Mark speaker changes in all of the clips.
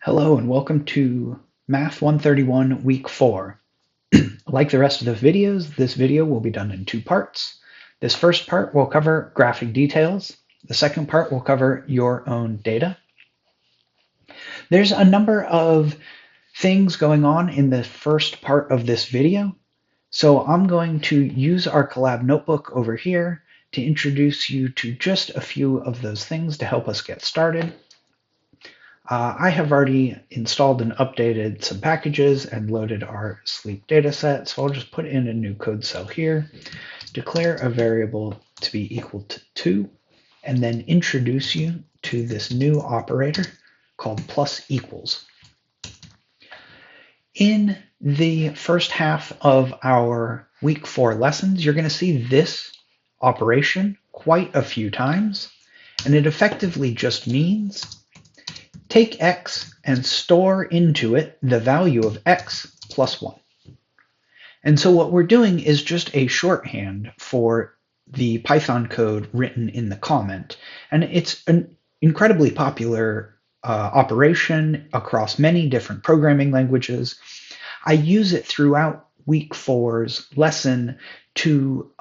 Speaker 1: Hello and welcome to Math 131 Week 4. Like the rest of the videos, this video will be done in two parts. This first part will cover graphic details. The second part will cover your own data. There's a number of things going on in the first part of this video, so I'm going to use our Collab notebook over here to introduce you to just a few of those things to help us get started. I have already installed and updated some packages and loaded our sleep dataset, so I'll just put in a new code cell here, declare a variable to be equal to 2, and then introduce you to this new operator called plus equals. In the first half of our week 4 lessons, you're going to see this operation quite a few times, and it effectively just means take x and store into it the value of x plus 1. And so what we're doing is just a shorthand for the Python code written in the comment. And it's an incredibly popular operation across many different programming languages. I use it throughout week 4's lesson to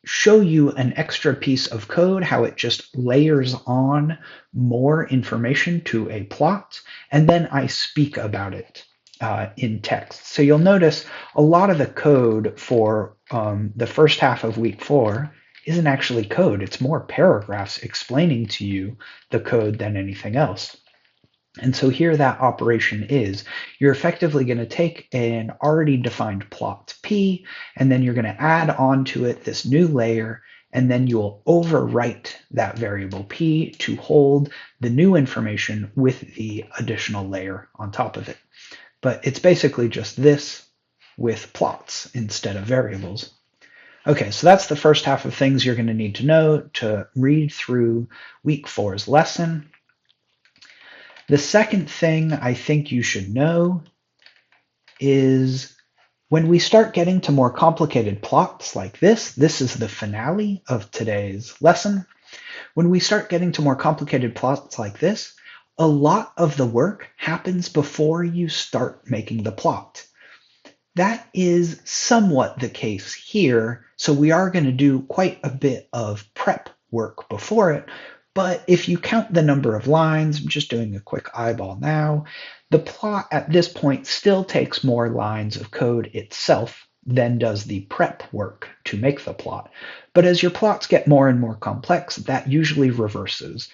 Speaker 1: show you an extra piece of code, how it just layers on more information to a plot, and then I speak about it in text. So you'll notice a lot of the code for the first half of week 4 isn't actually code. It's more paragraphs explaining to you the code than anything else. And so here that operation is, you're effectively going to take an already defined plot P, and then you're going to add onto it this new layer, and then you'll overwrite that variable P to hold the new information with the additional layer on top of it. But it's basically just this with plots instead of variables. Okay, so that's the first half of things you're going to need to know to read through week 4's lesson. The second thing I think you should know is when we start getting to more complicated plots like this is the finale of today's lesson. When we start getting to more complicated plots like this, a lot of the work happens before you start making the plot. That is somewhat the case here, so we are going to do quite a bit of prep work before it. But if you count the number of lines, I'm just doing a quick eyeball now, the plot at this point still takes more lines of code itself than does the prep work to make the plot. But as your plots get more and more complex, that usually reverses.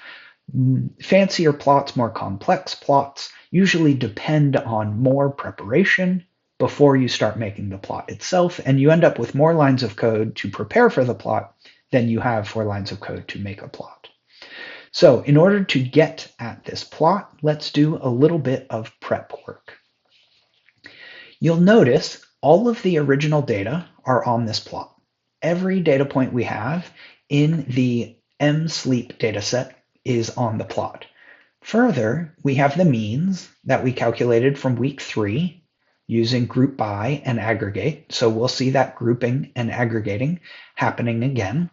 Speaker 1: Fancier plots, more complex plots, usually depend on more preparation before you start making the plot itself, and you end up with more lines of code to prepare for the plot than you have for lines of code to make a plot. So in order to get at this plot, let's do a little bit of prep work. You'll notice all of the original data are on this plot. Every data point we have in the mSleep dataset is on the plot. Further, we have the means that we calculated from week 3 using group by and aggregate. So we'll see that grouping and aggregating happening again.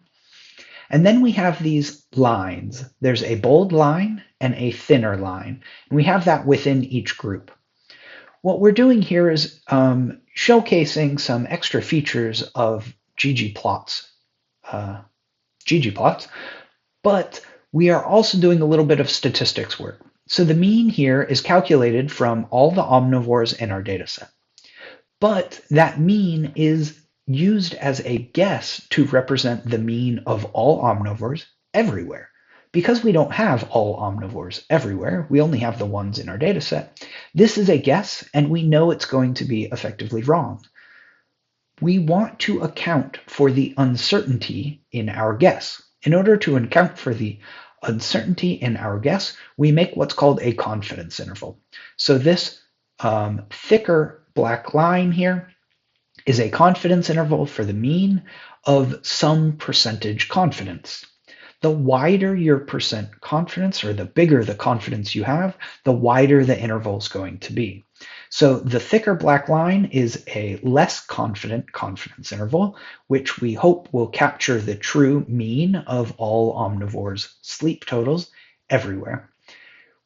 Speaker 1: And then we have these lines. There's a bold line and a thinner line. And we have that within each group. What we're doing here is showcasing some extra features of ggplots, but we are also doing a little bit of statistics work. So the mean here is calculated from all the omnivores in our data set. But that mean is used as a guess to represent the mean of all omnivores everywhere. Because we don't have all omnivores everywhere, we only have the ones in our data set. This is a guess, and we know it's going to be effectively wrong. We want to account for the uncertainty in our guess. In order to account for the uncertainty in our guess, we make what's called a confidence interval. So this thicker black line here is a confidence interval for the mean of some percentage confidence. The wider your percent confidence, or the bigger the confidence you have, the wider the interval is going to be. So the thicker black line is a less confident confidence interval, which we hope will capture the true mean of all omnivores' sleep totals everywhere.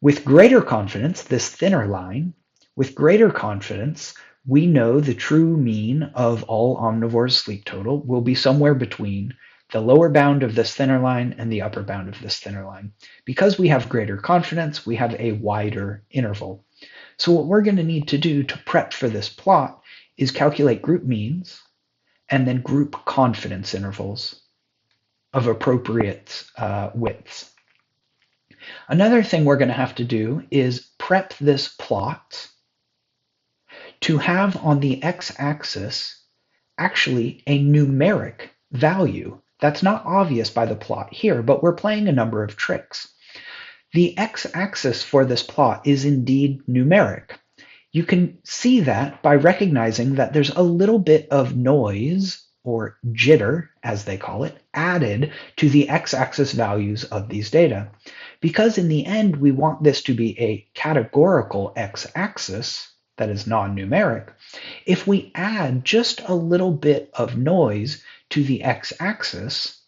Speaker 1: With greater confidence, this thinner line, with greater confidence, we know the true mean of all omnivores' sleep total will be somewhere between the lower bound of this thinner line and the upper bound of this thinner line. Because we have greater confidence, we have a wider interval. So what we're going to need to do to prep for this plot is calculate group means and then group confidence intervals of appropriate widths. Another thing we're going to have to do is prep this plot to have on the x-axis actually a numeric value. That's not obvious by the plot here, but we're playing a number of tricks. The x-axis for this plot is indeed numeric. You can see that by recognizing that there's a little bit of noise, or jitter, as they call it, added to the x-axis values of these data. Because in the end, we want this to be a categorical x-axis that is non-numeric, if we add just a little bit of noise to the x-axis,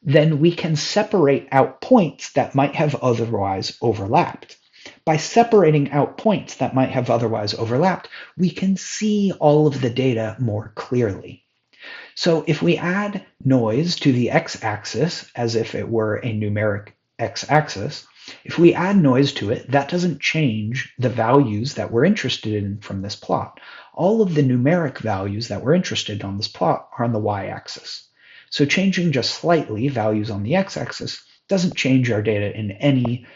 Speaker 1: then we can separate out points that might have otherwise overlapped. By separating out points that might have otherwise overlapped, we can see all of the data more clearly. So if we add noise to the x-axis as if it were a numeric x-axis, if we add noise to it, that doesn't change the values that we're interested in from this plot. All of the numeric values that we're interested in on this plot are on the y-axis. So changing just slightly values on the x-axis doesn't change our data in any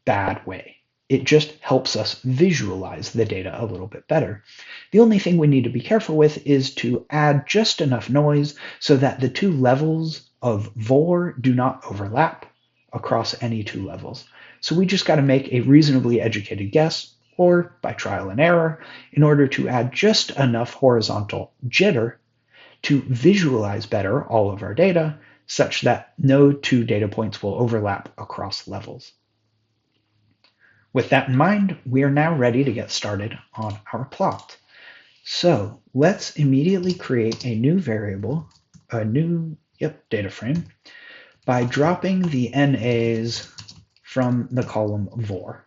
Speaker 1: bad way. It just helps us visualize the data a little bit better. The only thing we need to be careful with is to add just enough noise so that the two levels of VOR do not overlap across any two levels. So we just got to make a reasonably educated guess, or by trial and error, in order to add just enough horizontal jitter to visualize better all of our data, such that no two data points will overlap across levels. With that in mind, we are now ready to get started on our plot. So let's immediately create a new variable, a new data frame, by dropping the NAs from the column VOR.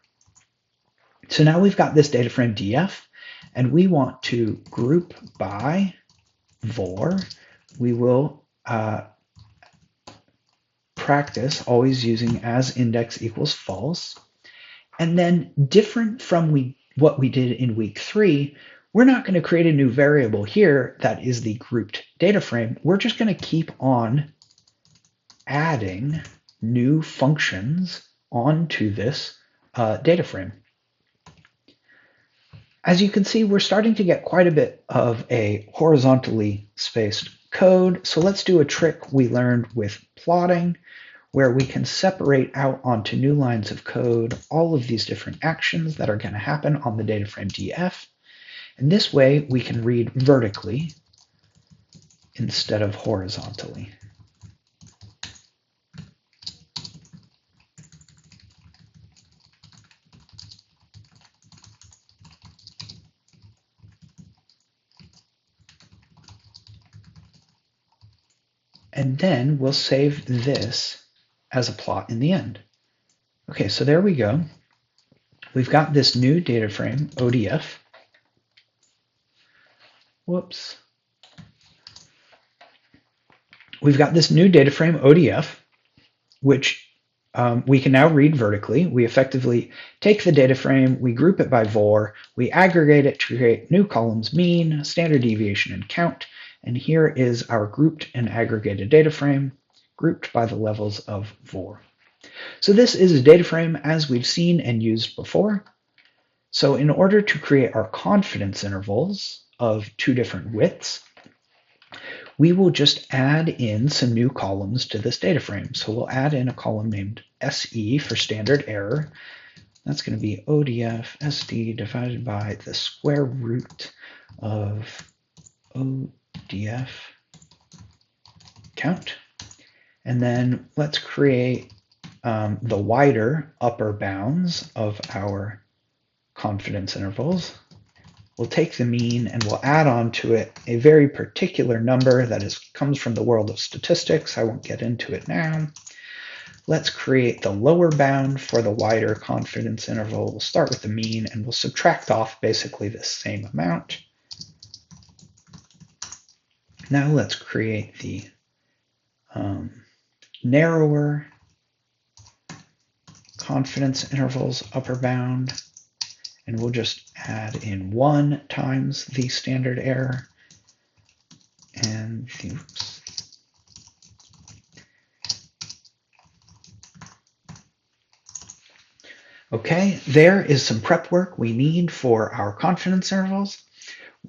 Speaker 1: So now we've got this data frame DF, and we want to group by VOR. We will practice always using as index equals false. And then different from what we did in week 3, we're not going to create a new variable here that is the grouped data frame. We're just going to keep on adding new functions onto this data frame. As you can see, we're starting to get quite a bit of a horizontally spaced code. So let's do a trick we learned with plotting, where we can separate out onto new lines of code all of these different actions that are going to happen on the data frame DF. And this way we can read vertically instead of horizontally. And then we'll save this as a plot in the end. Okay, so there we go. We've got this new data frame, ODF. Whoops. We've got this new data frame, ODF, which we can now read vertically. We effectively take the data frame, we group it by VOR, we aggregate it to create new columns, mean, standard deviation, and count. And here is our grouped and aggregated data frame, grouped by the levels of VOR. So this is a data frame as we've seen and used before. So in order to create our confidence intervals of two different widths, we will just add in some new columns to this data frame. So we'll add in a column named SE for standard error. That's going to be ODF SD divided by the square root of ODF count. And then let's create the wider upper bounds of our confidence intervals. We'll take the mean and we'll add on to it a very particular number that comes from the world of statistics. I won't get into it now. Let's create the lower bound for the wider confidence interval. We'll start with the mean and we'll subtract off basically the same amount. Now let's create the narrower confidence intervals upper bound, and we'll just add in 1 times the standard error. And oops. Okay, there is some prep work we need for our confidence intervals.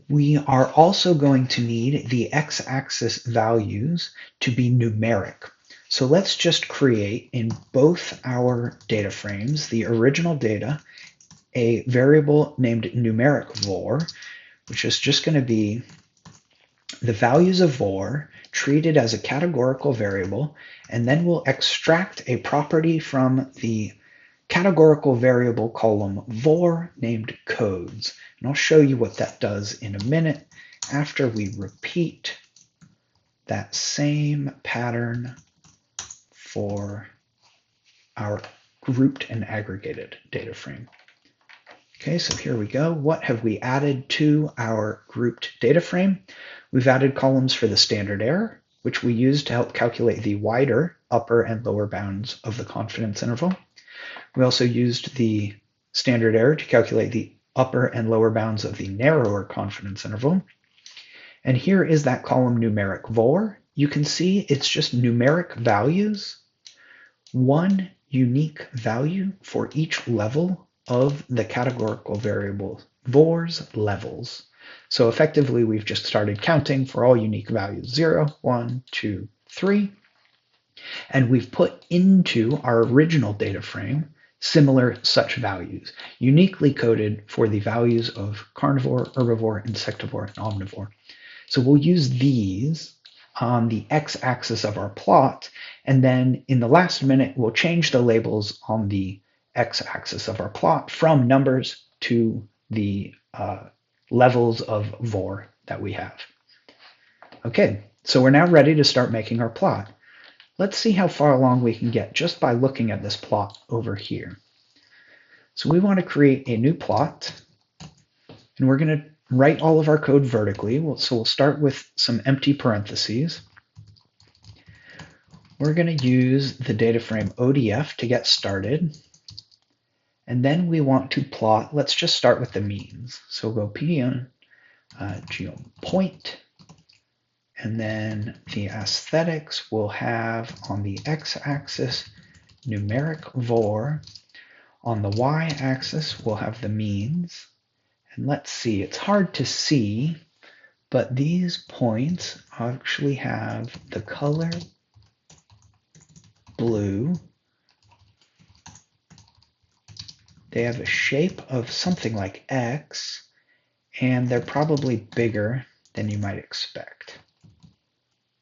Speaker 1: We are also going to need the x-axis values to be numeric. So let's just create in both our data frames, the original data, a variable named numeric var, which is just going to be the values of var treated as a categorical variable, and then we'll extract a property from the categorical variable column var named codes. And I'll show you what that does in a minute after we repeat that same pattern for our grouped and aggregated data frame. Okay, so here we go. What have we added to our grouped data frame? We've added columns for the standard error, which we use to help calculate the wider upper and lower bounds of the confidence interval. We also used the standard error to calculate the upper and lower bounds of the narrower confidence interval. And here is that column numeric var. You can see it's just numeric values, one unique value for each level of the categorical variable var's levels. So effectively, we've just started counting for all unique values, 0, 1, 2, 3. And we've put into our original data frame similar such values, uniquely coded for the values of carnivore, herbivore, insectivore, and omnivore. So we'll use these on the x-axis of our plot, and then in the last minute, we'll change the labels on the x-axis of our plot from numbers to the levels of var that we have. Okay, so we're now ready to start making our plot. Let's see how far along we can get just by looking at this plot over here. So we want to create a new plot, and we're going to write all of our code vertically. So we'll start with some empty parentheses. We're going to use the data frame ODF to get started. And then we want to plot, let's just start with the means. So we'll go PDN, geom point, and then the aesthetics will have on the x-axis numeric var. On the y-axis, we'll have the means. And let's see, it's hard to see, but these points actually have the color blue. They have a shape of something like X, and they're probably bigger than you might expect.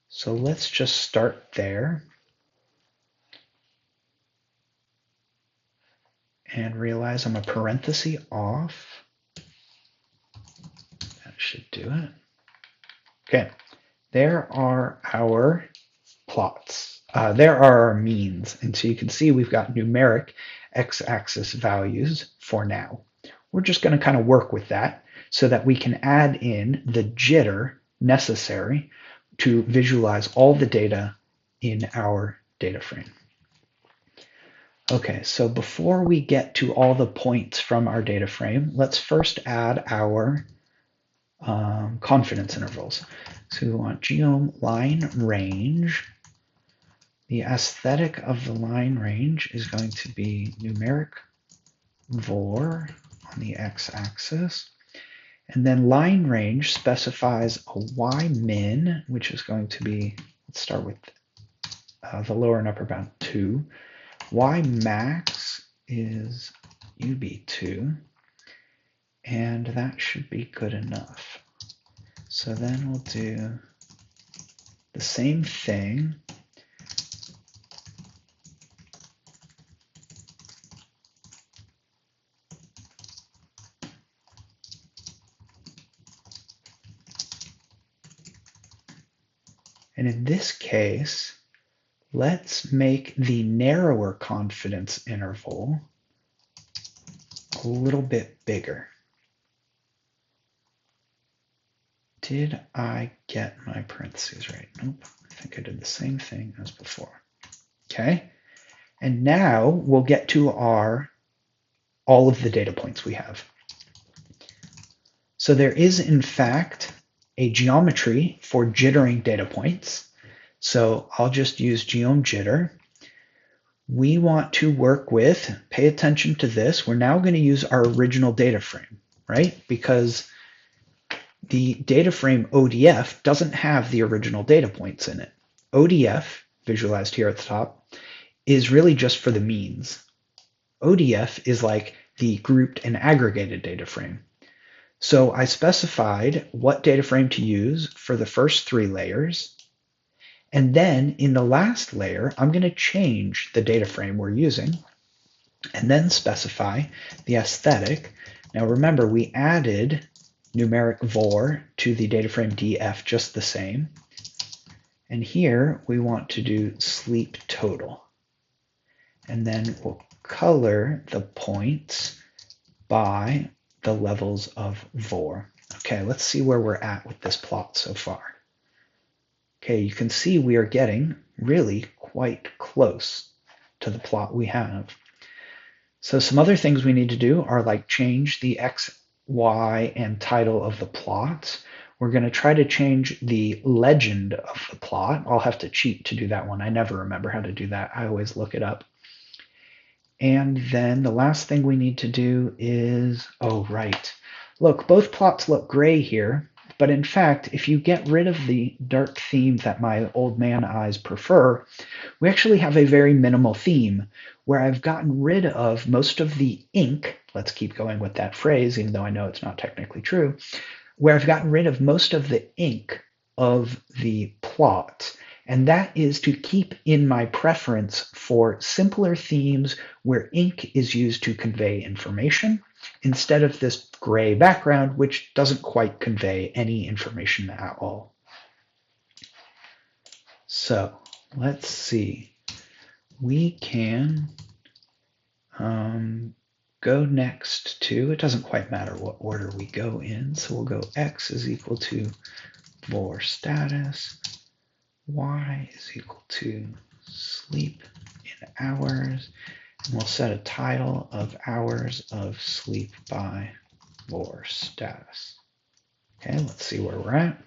Speaker 1: So let's just start there and realize I'm a parenthesis off. That should do it. Okay, there are our plots. There are our means. And so you can see we've got numeric x-axis values for now. We're just going to kind of work with that so that we can add in the jitter necessary to visualize all the data in our data frame. Okay, so before we get to all the points from our data frame, let's first add our confidence intervals. So we want geom line range. The aesthetic of the line range is going to be numeric var on the x-axis. And then line range specifies a y min, which is going to be, let's start with the lower and upper bound 2. Y max is UB2, and that should be good enough. So then we'll do the same thing. And in this case, let's make the narrower confidence interval a little bit bigger. Did I get my parentheses right? Nope, I think I did the same thing as before. Okay, and now we'll get to all of the data points we have. So there is, in fact, a geometry for jittering data points. So I'll just use geom jitter. We want to work with, pay attention to this, we're now going to use our original data frame, right? Because the data frame ODF doesn't have the original data points in it. ODF, visualized here at the top, is really just for the means. ODF is like the grouped and aggregated data frame. So I specified what data frame to use for the first 3 layers. And then in the last layer, I'm going to change the data frame we're using and then specify the aesthetic. Now remember, we added numeric vor to the data frame df just the same. And here we want to do sleep total. And then we'll color the points by the levels of vor. Okay, let's see where we're at with this plot so far. Okay, you can see we are getting really quite close to the plot we have. So some other things we need to do are like change the X, Y, and title of the plot. We're going to try to change the legend of the plot. I'll have to cheat to do that one. I never remember how to do that. I always look it up. And then the last thing we need to do is, oh, right. Look, both plots look gray here, but in fact, if you get rid of the dark theme that my old man eyes prefer, we actually have a very minimal theme where I've gotten rid of most of the ink. Let's keep going with that phrase, even though I know it's not technically true, where I've gotten rid of most of the ink of the plot. And that is to keep in my preference for simpler themes where ink is used to convey information instead of this gray background, which doesn't quite convey any information at all. So let's see. We can go next to, it doesn't quite matter what order we go in, so we'll go x is equal to vor status, y is equal to sleep in hours, and we'll set a title of hours of sleep by vor status. Okay, let's see where we're at.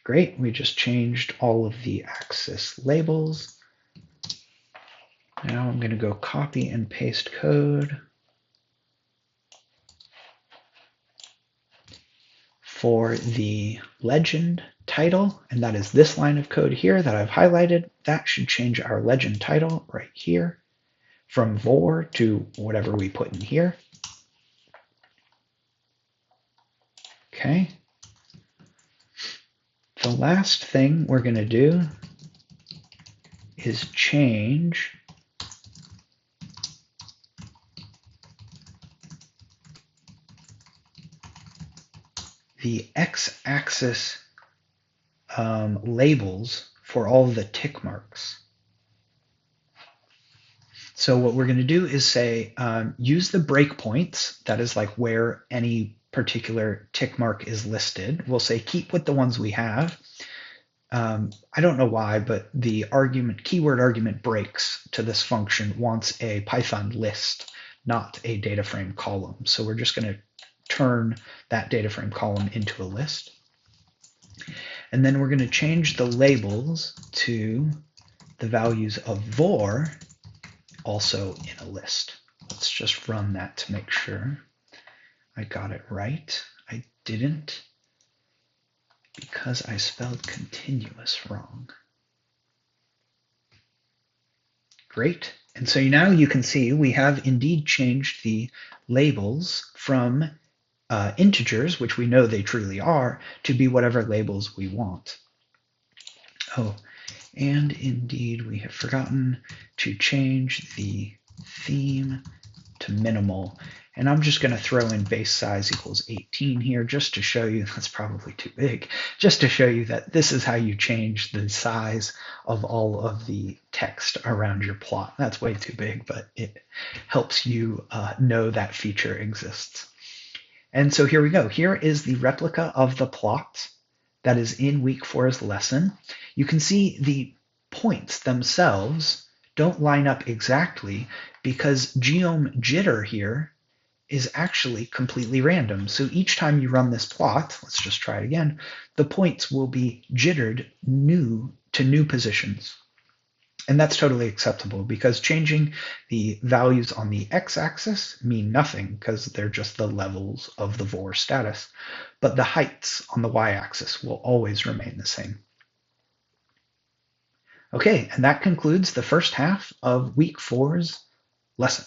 Speaker 1: Great, we just changed all of the axis labels. Now I'm going to go copy and paste code for the legend title, and that is this line of code here that I've highlighted. That should change our legend title right here from vor to whatever we put in here. Okay. The last thing we're going to do is change the x-axis labels for all the tick marks. So what we're going to do is say, use the breakpoints, that is like where any particular tick mark is listed. We'll say keep with the ones we have. I don't know why, but the keyword argument breaks to this function wants a Python list, not a data frame column. So we're just going to turn that data frame column into a list. And then we're going to change the labels to the values of vor also in a list. Let's just run that to make sure I got it right. I didn't, because I spelled continuous wrong. Great. And so now you can see we have indeed changed the labels from integers, which we know they truly are, to be whatever labels we want. Oh, and indeed we have forgotten to change the theme to minimal. And I'm just going to throw in base size equals 18 here just to show you, that's probably too big, just to show you that this is how you change the size of all of the text around your plot. That's way too big, but it helps you know that feature exists. And so here we go. Here is the replica of the plot that is in week 4's lesson. You can see the points themselves don't line up exactly because geom jitter here is actually completely random. So each time you run this plot, let's just try it again, the points will be jittered to new positions. And that's totally acceptable because changing the values on the x-axis mean nothing because they're just the levels of the vor status. But the heights on the y-axis will always remain the same. Okay, and that concludes the first half of week 4's lesson.